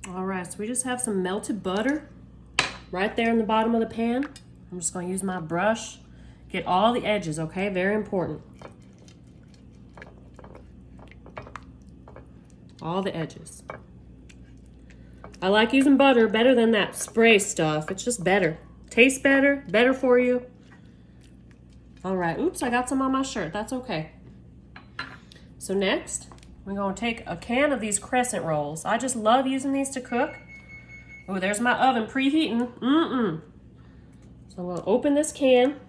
All right, so we just have some melted butter right there in the bottom of the pan. I'm just gonna use my brush, get all the edges, okay? Very important. All the edges. I like using butter better than that spray stuff. It's just better. Tastes better, better for you. All right, oops, I got some on my shirt. That's okay. So next, we're gonna take a can of these crescent rolls. I just love using these to cook. Oh, there's my oven preheating. So I'm gonna open this can.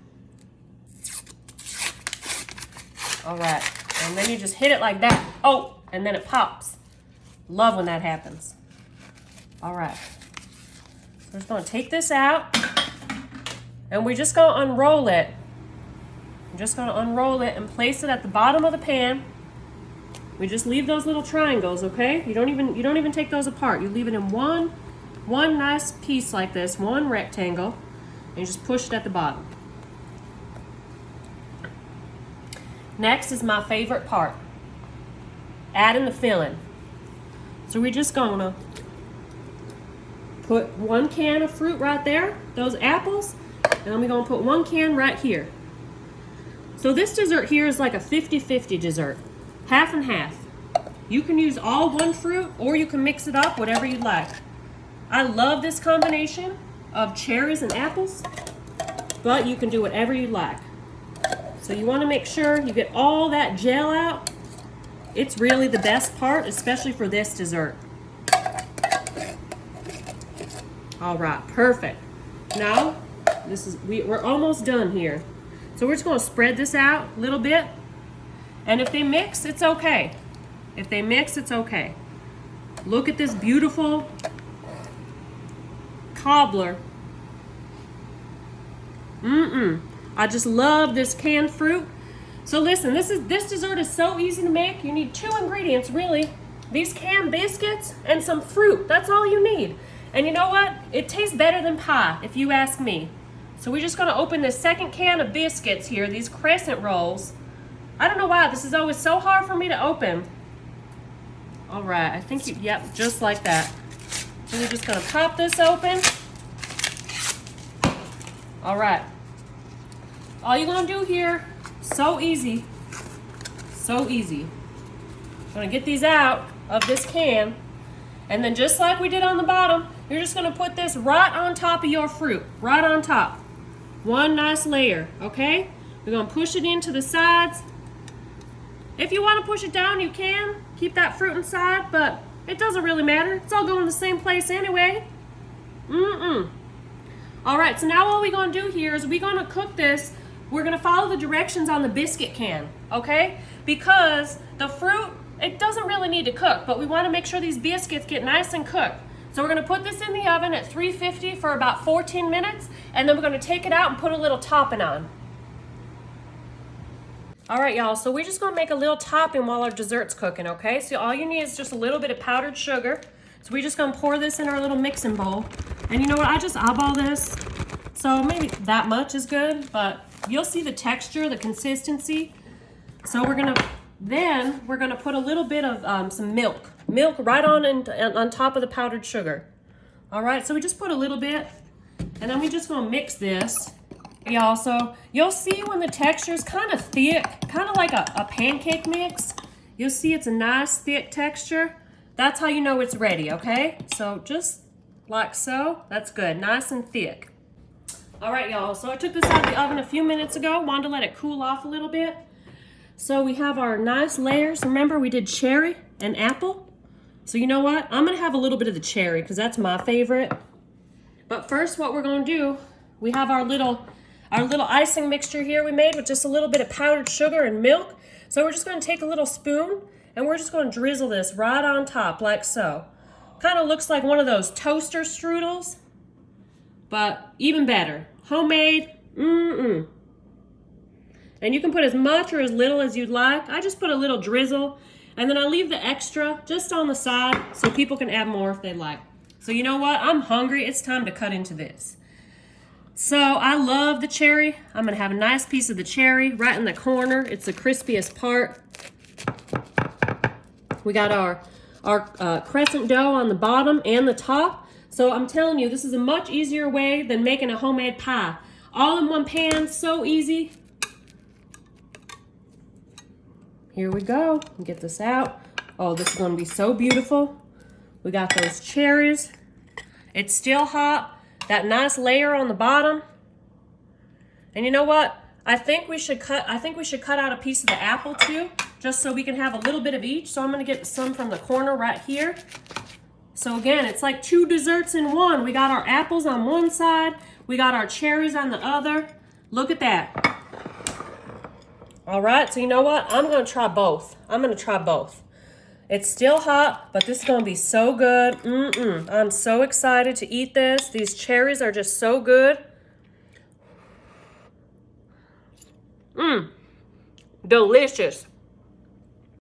All right, and then you just hit it like that. Oh, and then it pops. Love when that happens. All right, so we're just gonna take this out and we're just gonna unroll it. I'm just gonna unroll it and place it at the bottom of the pan. We just leave those little triangles, okay? You don't even take those apart. You leave it in one nice piece like this, one rectangle, and you just push it at the bottom. Next is my favorite part, adding the filling. So we're just gonna put one can of fruit right there, those apples, and then we're gonna put one can right here. So this dessert here is like a 50-50 dessert, half and half. You can use all one fruit or you can mix it up, whatever you like. I love this combination of cherries and apples, but you can do whatever you like. So you wanna make sure you get all that gel out. It's really the best part, especially for this dessert. All right, perfect. Now, we're almost done here. So we're just gonna spread this out a little bit. And if they mix, it's okay. If they mix, it's okay. Look at this beautiful cobbler. I just love this canned fruit. So listen, this dessert is so easy to make. You need 2 ingredients, really. These canned biscuits and some fruit. That's all you need. And you know what? It tastes better than pie, if you ask me. So we're just gonna open this second can of biscuits here, these crescent rolls. I don't know why, this is always so hard for me to open. All right, I think yep, just like that. So we're just gonna pop this open. All right. All you're gonna do here, so easy, so easy. I'm gonna get these out of this can, and then just like we did on the bottom, you're just gonna put this right on top of your fruit, right on top. One nice layer, okay? We're gonna push it into the sides. If you wanna push it down, you can. Keep that fruit inside, but it doesn't really matter. It's all going in the same place anyway. All right, so now all we're gonna do here is we're gonna cook this. We're gonna follow the directions on the biscuit can, okay? Because the fruit, it doesn't really need to cook, but we wanna make sure these biscuits get nice and cooked. So we're gonna put this in the oven at 350 for about 14 minutes, and then we're gonna take it out and put a little topping on. All right, y'all, so we're just gonna make a little topping while our dessert's cooking, okay? So all you need is just a little bit of powdered sugar. So we're just gonna pour this in our little mixing bowl. And you know what, I just eyeball this. So maybe that much is good, but you'll see the texture, the consistency. So we're gonna put a little bit of some milk right on top of the powdered sugar. All right, so we just put a little bit, and then we're just gonna mix this. Y'all, so you'll see when the texture is kind of thick, kind of like a pancake mix. You'll see it's a nice thick texture. That's how you know it's ready, okay? So just like so, that's good, nice and thick. All right, y'all, so I took this out of the oven a few minutes ago, wanted to let it cool off a little bit. So we have our nice layers. Remember, we did cherry and apple. So you know what? I'm gonna have a little bit of the cherry because that's my favorite. But first, what we're gonna do, we have our little icing mixture here we made with just a little bit of powdered sugar and milk. So we're just gonna take a little spoon and we're just gonna drizzle this right on top like so. Kind of looks like one of those toaster strudels, but even better. Homemade, And you can put as much or as little as you'd like. I just put a little drizzle, and then I leave the extra just on the side so people can add more if they like. So you know what? I'm hungry. It's time to cut into this. So I love the cherry. I'm gonna have a nice piece of the cherry right in the corner. It's the crispiest part. We got our our crescent dough on the bottom and the top. So I'm telling you, this is a much easier way than making a homemade pie. All in one pan, so easy. Here we go. Get this out. Oh, this is going to be so beautiful. We got those cherries. It's still hot. That nice layer on the bottom. And you know what? I think we should cut out a piece of the apple too, just so we can have a little bit of each. So I'm going to get some from the corner right here. So again, it's like 2 desserts in one. We got our apples on one side. We got our cherries on the other. Look at that. All right, so you know what? I'm going to try both. It's still hot, but this is going to be so good. I'm so excited to eat this. These cherries are just so good. Delicious.